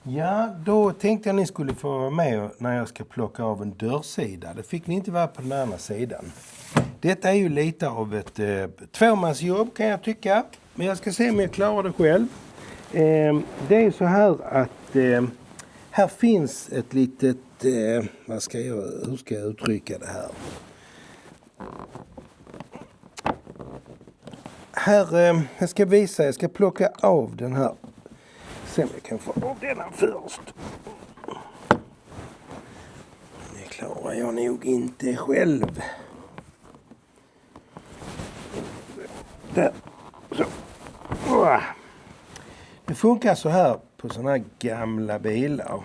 Ja, då tänkte jag ni skulle få vara med när jag ska plocka av en dörrsida. Det fick ni inte vara på den andra sidan. Detta är ju lite av ett tvåmansjobb kan jag tycka. Men jag ska se om jag klarar det själv. Det är så här att här finns ett litet, hur ska jag uttrycka det här? Jag ska visa, jag ska plocka av den här. Se om jag kan få av den här först. Det klarar jag nog inte själv. Där. Så. Det funkar så här på såna här gamla bilar.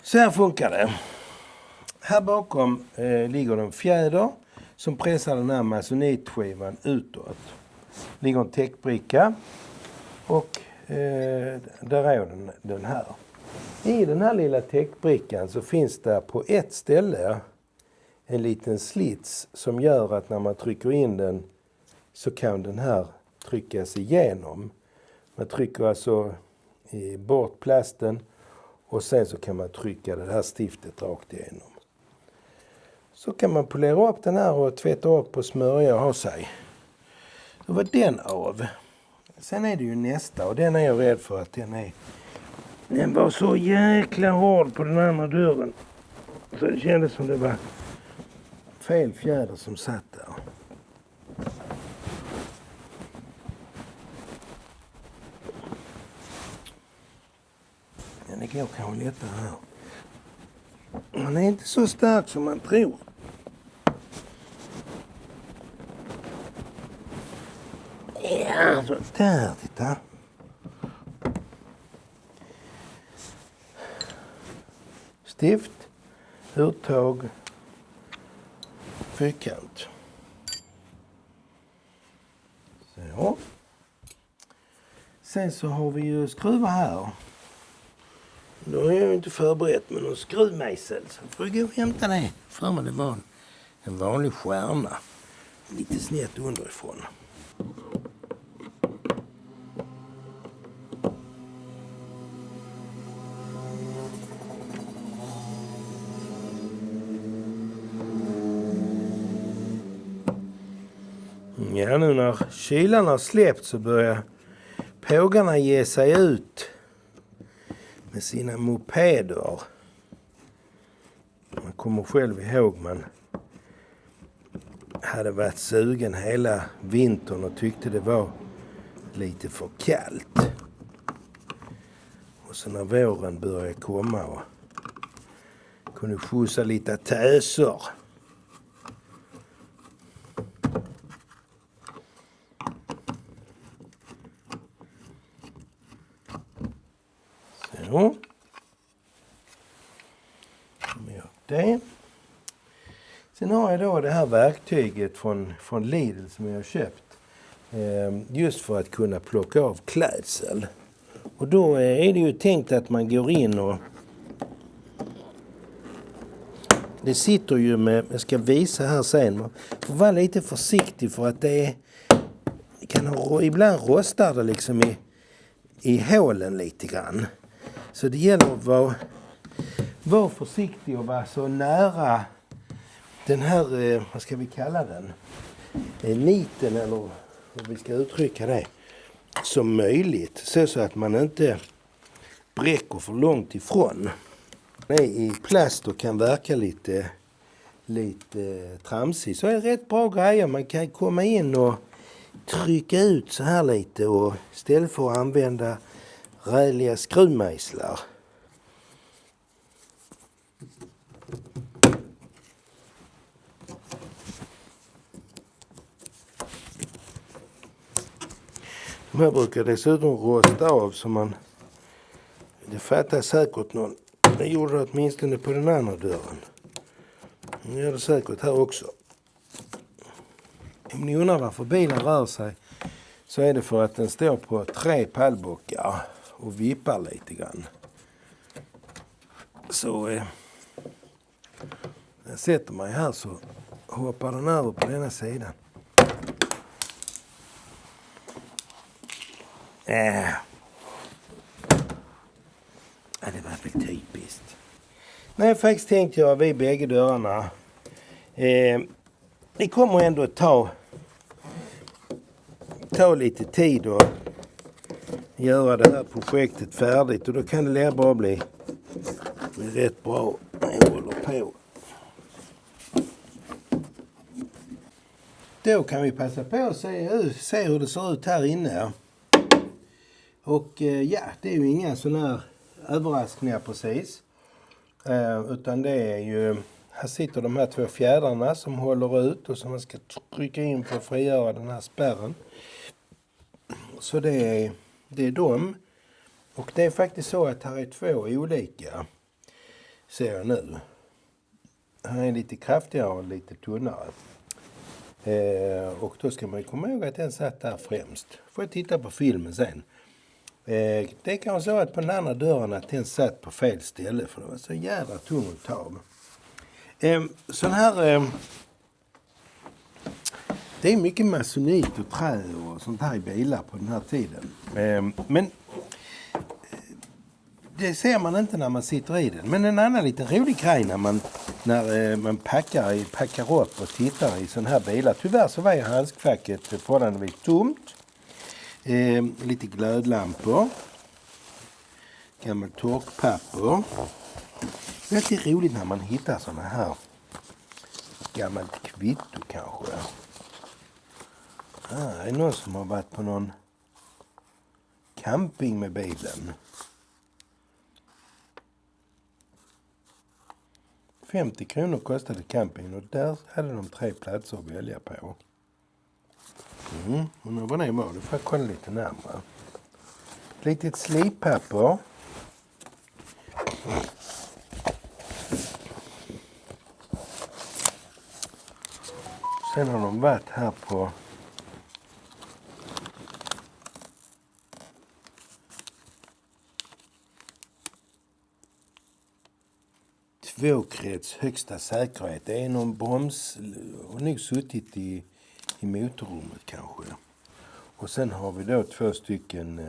Så här funkar det. Här bakom ligger en fjäder som pressar den här masonitskivan utåt. Ligger en täckbricka och där är den här. I den här lilla täckbrickan så finns det på ett ställe en liten slits som gör att när man trycker in den så kan den här tryckas igenom. Man trycker alltså bort plasten och sen så kan man trycka det här stiftet rakt igenom. Så kan man polera upp den här och tvätta upp och smörja och ha sig. Då var den av. Sen är det ju nästa och den är jag rädd för att den var så jäkla hård på den andra dörren. Så det kändes som det var fel fjäder som satt där. Den går kanske lättare här. Han är inte så stark som man tror. Ja, så där, titta. Stift, uttag, fyrkant. Så. Sen så har vi ju skruvar här. Då är jag inte förberett med någon skruvmejsel. Så får jag gå och hämta det. För mig det var en vanlig stjärna. Lite snett underifrån. Ja, nu när kylan har släppt så börjar pågarna ge sig ut med sina mopeder. Man kommer själv ihåg man hade varit sugen hela vintern och tyckte det var lite för kallt. Och så när våren började komma och kunde skjutsa lite töser. Så. Med det. Sen har jag då det här verktyget från Lidl som jag har köpt. Just för att kunna plocka av klädsel. Och då är det ju tänkt att man går in och det sitter ju med, jag ska visa här sen, man får vara lite försiktig för att det kan ha, ibland rostar det liksom i hålen lite grann. Så det gäller att vara försiktig och vara så nära den här, vad ska vi kalla den? Niten eller hur vi ska uttrycka det, som möjligt. Så att man inte bräcker för långt ifrån. Nej, i plast och kan verka lite tramsig. Så är det rätt bra grejer. Man kan komma in och trycka ut så här lite och istället för att använda räliga skruvmejslar. De här brukar dessutom rosta av så man, det fattar säkert någon. Det gjorde det åtminstone på den andra dörren. Det gör det säkert här också. Om ni undrar varför bilen rör sig så är det för att den står på 3 pallbockar och vippar lite grann. Så jag sätter mig här så hoppar den över på denna sidan. Det var väl typiskt. Nej, faktiskt tänkte jag vid bägge dörrarna. Det kommer ändå ta lite tid att göra det här projektet färdigt. Och då kan det bara bli rätt bra när jag håller på. Då kan vi passa på att se hur det ser ut här inne. Och ja, det är ju inga sådana här överraskningar precis. Utan det är ju, här sitter de här 2 fjädrarna som håller ut och som man ska trycka in för att frigöra den här spärren. Så det är dem. Och det är faktiskt så att här är 2 olika, ser jag nu. Här är lite kraftigare och lite tunnare. Och då ska man komma ihåg att den satt där främst. Får jag titta på filmen sen. Det kan vara så att på den andra dörren att den satt på fel ställe för det var så jävla tung att ta. Sån här... det är mycket masonit och trä och sånt här i bilar på den här tiden. Men det ser man inte när man sitter i den. Men en annan liten rolig grej när man packar upp och tittar i sån här bilar. Tyvärr så var ju handskfacket förhållandevis tomt. Lite glödlampor. Gammalt torkpapper. Det är alltid roligt när man hittar såna här gammalt kvitto kanske. Är det någon som har varit på någon camping med bilen? 50 kronor kostade campingen och där hade de 3 platser att välja på. Undrar vad det var, då får jag kolla lite närmare. Ett litet slippapper. Sen har de varit här på tvåkrets högsta säkerhet. Det är någon broms och nog suttit i motorrummet kanske. Och sen har vi då 2 stycken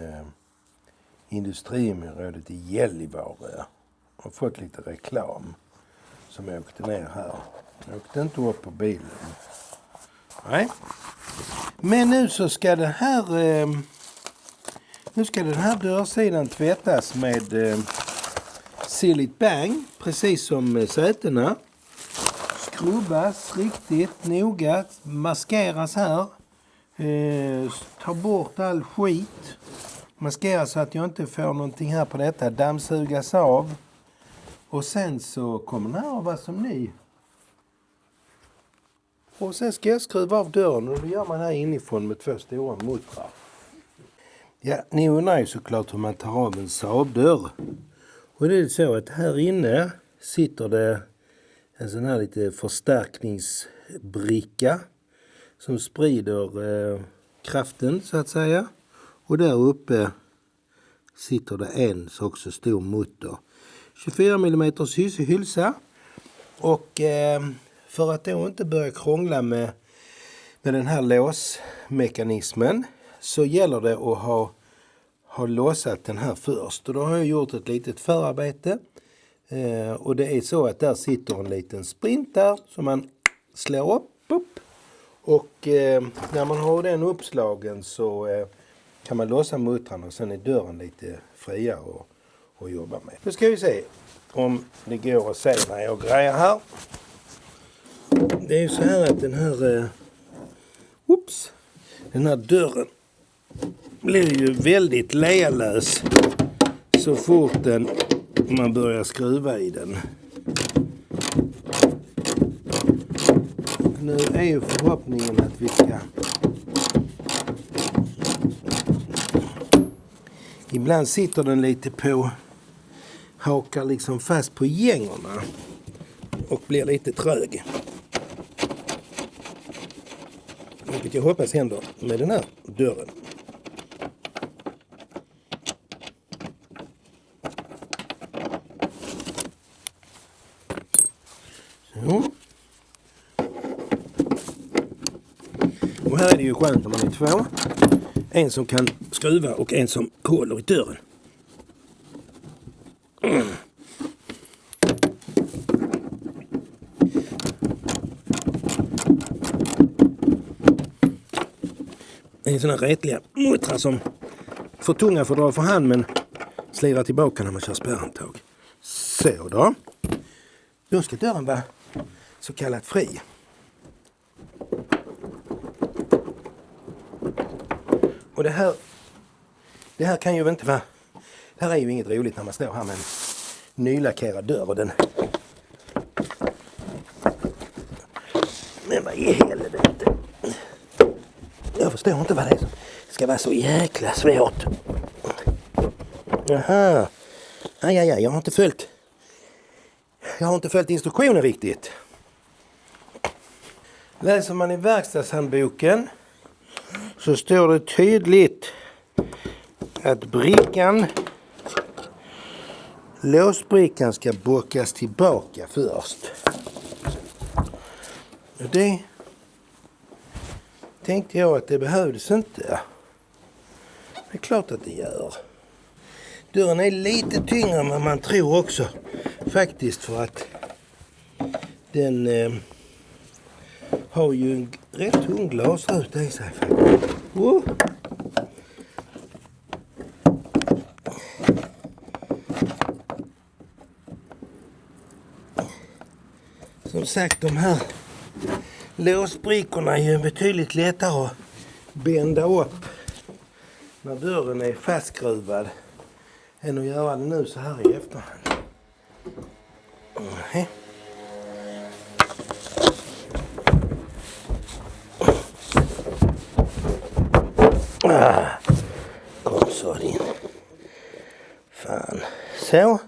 industriområdet i Gällivare. Har fått lite reklam som jag åkte ner här. Jag åkte inte upp på bilen. Nej. Men nu så ska den här dörrsidan tvättas med Seal-It Bang, precis som sätena. Skrubbas riktigt noga, maskeras här. Ta bort all skit. Maskeras så att jag inte får någonting här på detta. Dammsugas av. Och sen så kommer den här att vara som ny. Och sen ska jag skruva av dörren och då gör man här inifrån med 2 stora muttrar. Ja, ni undrar ju såklart hur man tar av en Saab-dörr. Och det är så att här inne sitter det en sån här lite förstärkningsbricka som sprider kraften så att säga. Och där uppe sitter det en också stor mutter. 24 mm hylsa. Och för att då inte börja krångla med den här låsmekanismen så gäller det att ha låsat den här först. Och då har jag gjort ett litet förarbete. Och det är så att där sitter en liten sprint där som man slår upp. Och när man har den uppslagen så kan man låsa muttrarna och sen är dörren lite fria att jobba med. Nu ska vi se om det går att se när jag grejer här. Det är ju så här att den här dörren blir ju väldigt lealös så fort man börjar skruva i den. Nu är ju förhoppningen att vi ska... Ibland sitter den lite på, hakar liksom fast på gängerna och blir lite trög. Vilket jag hoppas händer med den här dörren. Så. Och här är det ju skönt om man är två. En som kan skruva och en som håller i dörren. Det är sådana rätliga muttrar som för tunga för att dra för hand men slirar tillbaka när man kör spärrhandtag. Så då. Då ska dörren vara så kallat fri. Och det här kan ju inte vara... Det här är ju inget roligt när man står här med en nylackerad dörr och den... Men vad i helvete? Jag förstår inte vad det är som ska vara så jäkla svårt. Jaha. Aj, jag har inte följt instruktionen riktigt. Läser man i verkstadshandboken så står det tydligt att låsbrickan ska bockas tillbaka först. Och det tänkte jag att det behövdes inte. Det är klart att det gör. Dörren är lite tyngre än vad man tror också. Faktiskt för att den har ju en rätt tung glasruta i sig. Som sagt, de här låsbrickorna är ju betydligt lättare att bända upp när dörren är fastskruvad än att göra det nu så här i efterhand. Kom så din. Fan. Så.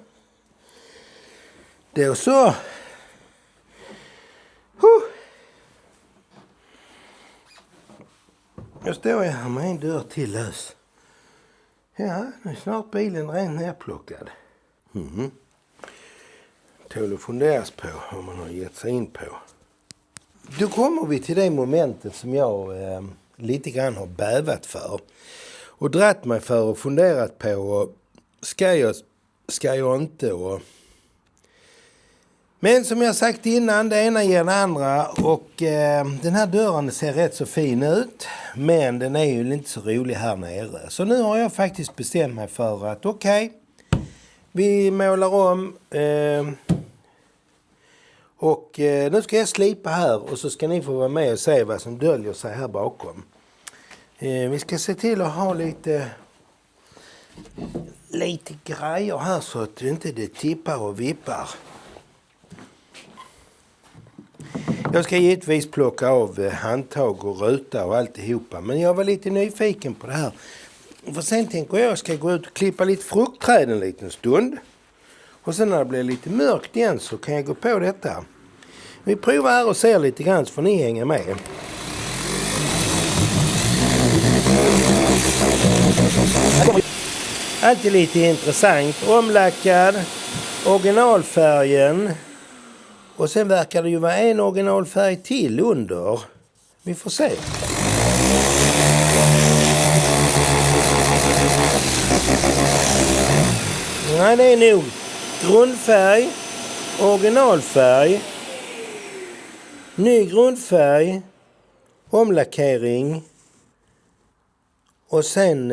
Då så. Jag står här med en dörr till lös. Ja, nu är snart bilen redan nerplockad. Tål att funderas på vad man har gett sig in på. Då kommer vi till det momentet som jag lite grann har bävat för. Och dratt mig för och funderat på. Och ska jag inte? Men som jag sagt innan, det ena ger det andra. Och den här dörren ser rätt så fin ut. Men den är ju inte så rolig här nere. Så nu har jag faktiskt bestämt mig för att okej, vi målar om. Och nu ska jag slipa här och så ska ni få vara med och se vad som döljer sig här bakom. Vi ska se till att ha lite grejer här så att det inte tippar och vippar. Jag ska givetvis plocka av handtag och ruta och alltihopa. Men jag var lite nyfiken på det här. För sen tänker jag ska gå ut och klippa lite fruktträd en liten stund. Och sen när det blir lite mörkt igen så kan jag gå på detta. Vi provar här och ser lite grann så får ni hänga med. Alltid lite intressant. Omlackad. Originalfärgen. Och sen verkar det ju vara en originalfärg till under. Vi får se. Nej, det är nog grundfärg, originalfärg, ny grundfärg, omlackering och sen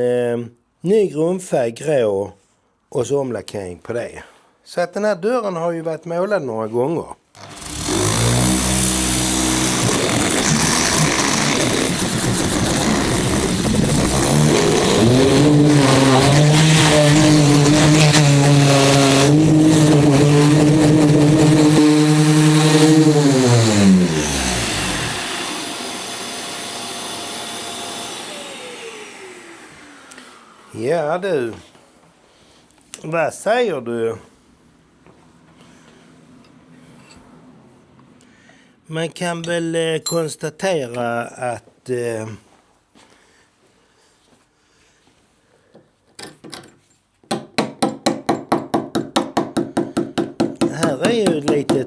ny grundfärg grå och så omlackering på det. Så att den här dörren har ju varit målad några gånger. Ja du, vad säger du? Man kan väl konstatera att här är ju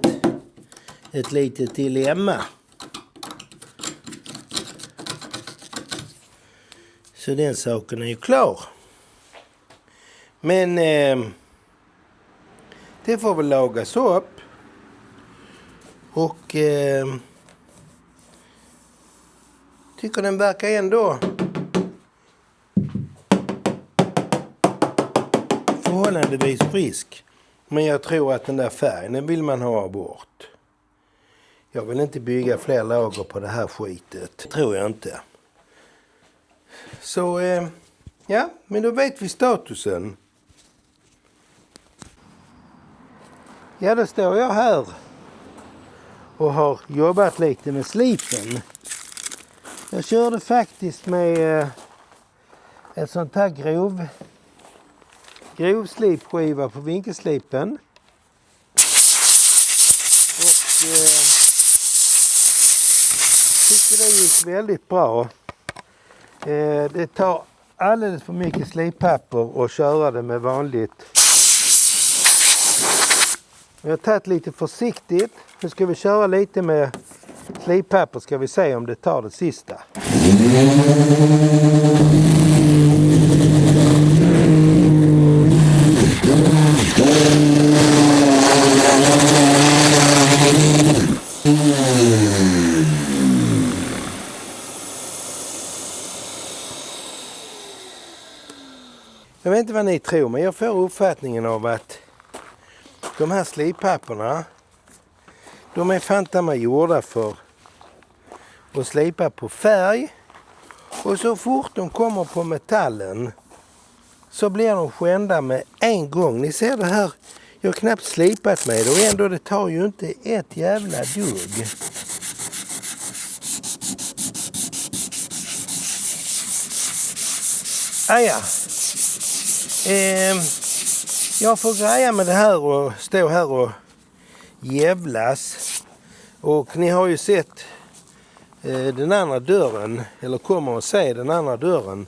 ett litet dilemma. Så den saken är ju klar. Men det får väl lagas upp. Och tycker den verkar ändå förhållandevis frisk. Men jag tror att den där färgen, den vill man ha bort. Jag vill inte bygga fler lager på det här skitet. Det tror jag inte. Så ja, men då vet vi statusen. Ja, då står jag här och har jobbat lite med slipen. Jag körde faktiskt med ett sånt här grovslipskiva på vinkelslipen. Och tyckte det gick väldigt bra. Det tar alldeles för mycket slippapper att köra det med vanligt. Jag har tagit lite försiktigt. Nu ska vi köra lite med slippapper, ska vi se om det tar det sista. Jag vet inte vad ni tror, men jag får uppfattningen av att de här slippapperna, de är fantamma gjorda för att slipa på färg. Och så fort de kommer på metallen så blir de skända med en gång. Ni ser det här, jag har knappt slipat med det och ändå det tar ju inte ett jävla dugg. Ja. Jag får greja med det här och stå här och jävlas. Och ni har ju sett den andra dörren, eller kommer att se den andra dörren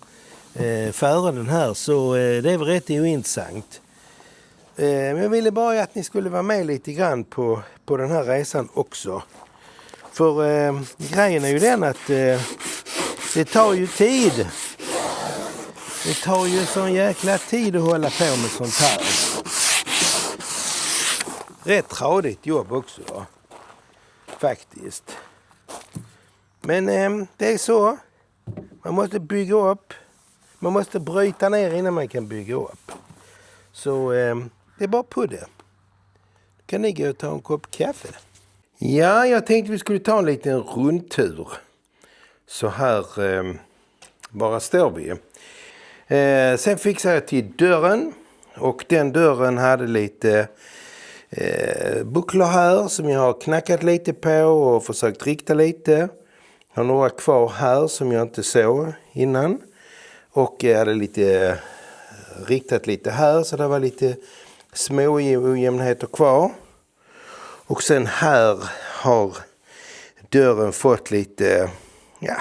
före den här, så det är väl rätt ointressant. Men jag ville bara att ni skulle vara med lite grann på den här resan också. För grejen är ju den att det tar ju tid. Det tar ju sån jäkla tid att hålla på med sånt här. Rätt tradigt jobb också då. Faktiskt. Men det är så. Man måste bygga upp. Man måste bryta ner innan man kan bygga upp. Så det är bara på det. Kan ni gå och ta en kopp kaffe? Ja, jag tänkte vi skulle ta en liten rundtur. Så här bara står vi. Sen fixade jag till dörren. Och den dörren hade lite bucklor här som jag har knackat lite på och försökt rikta lite. Jag har några kvar här som jag inte såg innan. Och jag hade lite riktat lite här så det var lite små ojämnheter kvar. Och sen här har dörren fått lite, ja,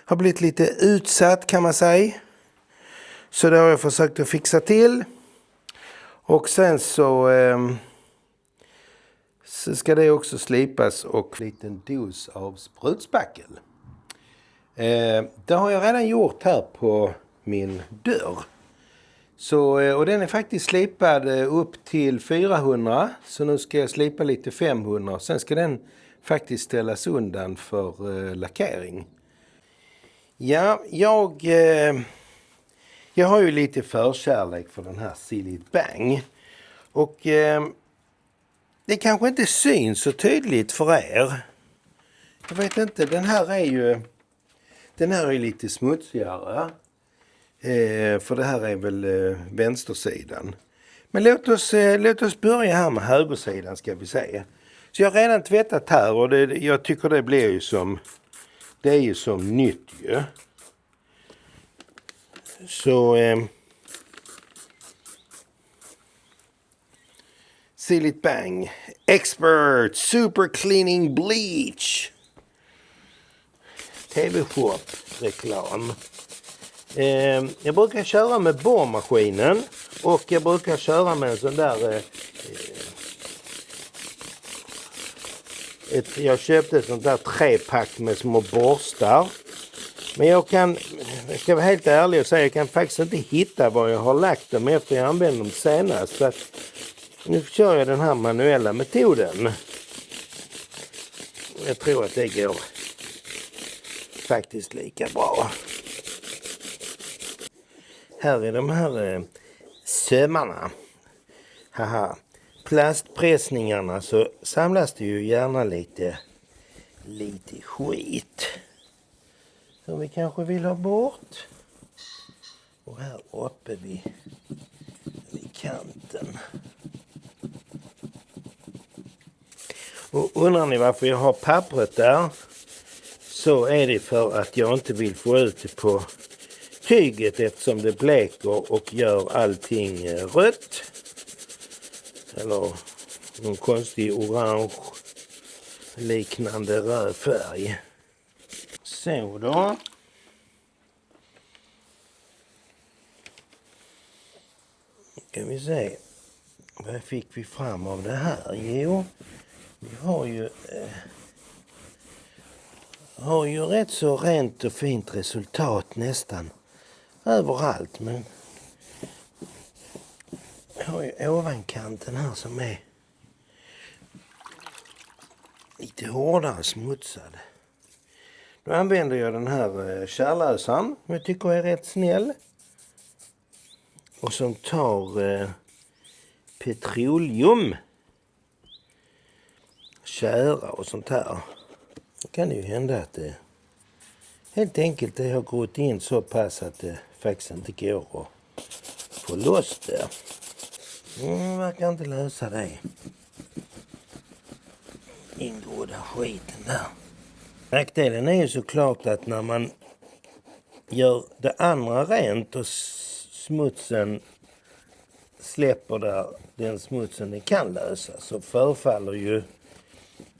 har blivit lite utsatt kan man säga. Så det har jag försökt att fixa till. Och sen så ska det också slipas och en liten dos av sprutspackel. Det har jag redan gjort här på min dörr. Så, och den är faktiskt slipad upp till 400. Så nu ska jag slipa lite 500. Sen ska den faktiskt ställas undan för lackering. Ja, jag har ju lite förkärlek för den här Seal It Bang. Och det kanske inte syns så tydligt för er. Jag vet inte, den här är lite smutsigare. För det här är väl vänstersidan. Men låt oss börja här med högersidan ska vi se. Så jag har redan tvättat här och jag tycker det blir ju som nytt ju. Så Seal It Bang Expert Super Cleaning Bleach. TV-shop-reklam. Jag brukar köra med borrmaskinen och jag brukar köra med en sån där... jag köpte ett sånt där 3-pack med små borstar. Men jag ska vara helt ärlig och säga, jag kan faktiskt inte hitta var jag har lagt dem efter jag använde dem senast. Så att nu kör jag den här manuella metoden. Jag tror att det går faktiskt lika bra. Här är de här sömmarna. Haha. Plastpressningarna, så samlas det ju gärna lite skit. Som vi kanske vill ha bort. Och här uppe vid kanten. Och undrar ni varför jag har pappret där, så är det för att jag inte vill få ut det på tyget eftersom det bleker och gör allting rött. Eller någon konstig orange liknande röd färg. Så då. Kan vi se. Vad fick vi fram av det här? Jo, vi har ju rätt så rent och fint resultat nästan överallt. Men jag har ju ovankanten här som är lite hårdare smutsad. Då använder jag den här kärlösaren, som jag tycker är rätt snäll. Och som tar petroleum, kära och sånt här. Då kan det ju hända att det helt enkelt det har gått in så pass att det faktiskt inte går att få loss det. Verkar inte lösa det. Ingrodda skiten där. Nackdelen är ju såklart att när man gör det andra rent och smutsen släpper där den smutsen den kan lösa, så förfaller ju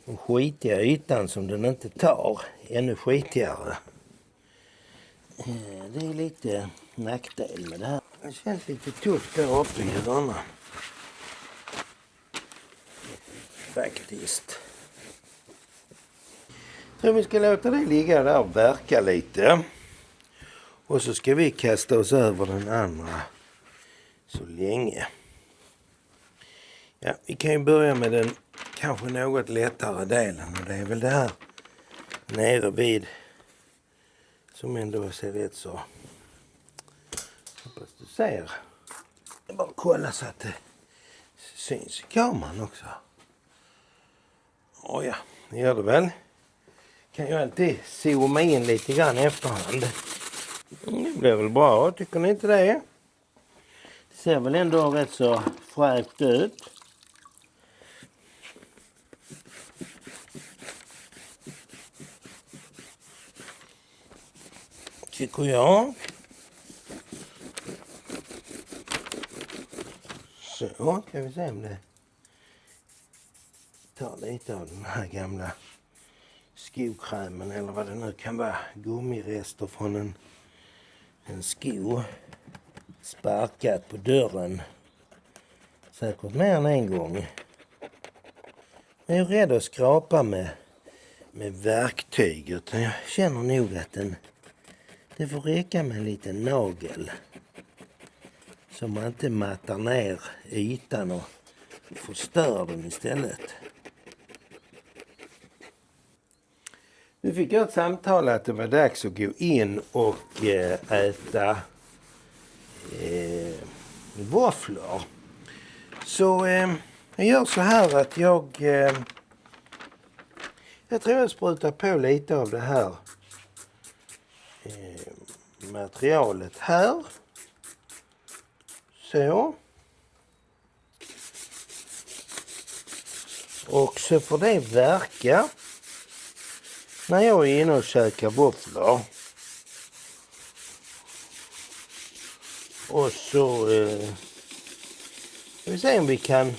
den skitiga ytan som den inte tar ännu skitigare. Det är lite nackdel med det här. Det känns lite tufft där uppe i hörnan. Faktiskt. Så vi ska låta det ligga där och verka lite. Och så ska vi kasta oss över den andra så länge. Ja, vi kan ju börja med den kanske något lättare delen. Och det är väl det här nere vid som ändå ser rätt så. Hoppas du ser. Jag bara kolla så att det syns i kameran också. Ja, det gör det väl. Kan ju alltid zooma in lite grann i efterhand. Det blir väl bra, tycker ni inte det? Det ser väl ändå rätt så fräscht ut. Tycker jag. Så ska vi se om det tar lite av den här gamla skokrämen eller vad det nu kan vara. Gummirester från en sko sparkat på dörren. Säkert mer än en gång. Jag är rädd att skrapa med verktyget. Jag känner nog att det får räcka med en liten nagel. Så man inte mattar ner ytan och förstör den istället. Nu fick jag ett samtal att det var dags att gå in och äta våfflor. Så jag gör så här att jag tror jag sprutar på lite av det här materialet här. Så. Och så får det verka när jag är inne och käkar våfflor. Och så ska vi se om vi kan,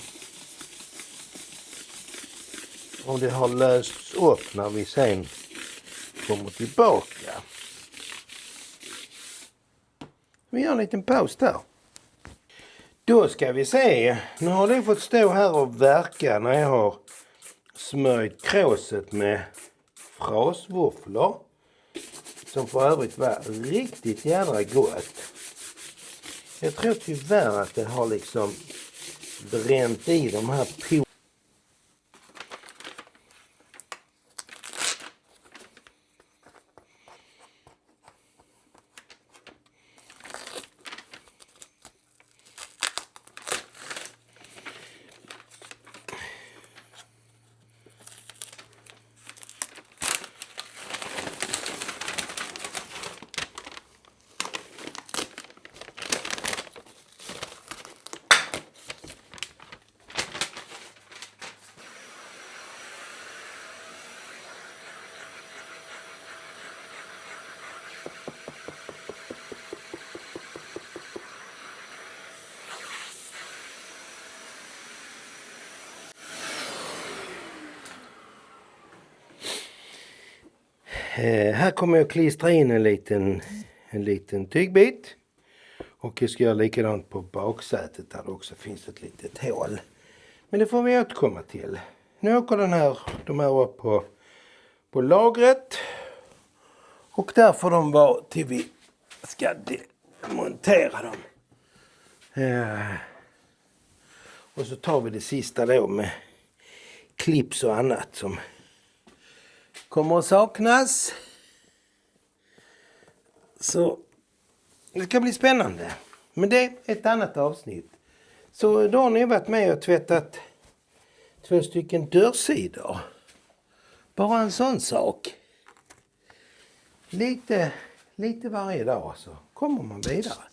om det har lösts upp när vi sen kommer tillbaka. Vi gör en liten paus där. Då ska vi se. Nu har det fått stå här och verka när jag har smörjt kråset med frasvåfflor. Som för övrigt var riktigt jädra gott. Jag tror tyvärr att det har liksom bränt i de här på. Här kommer jag klistra in en liten tygbit. Och jag ska göra likadant på baksätet där det också finns ett litet hål. Men det får vi återkomma till. Nu åker de här upp på lagret. Och där får de vara till vi ska demontera dem. Och så tar vi det sista då med clips och annat som kommer att saknas. Så det ska bli spännande. Men det är ett annat avsnitt. Så då har ni varit med och tvättat 2 stycken dörrsidor. Bara en sån sak. Lite varje dag så kommer man vidare.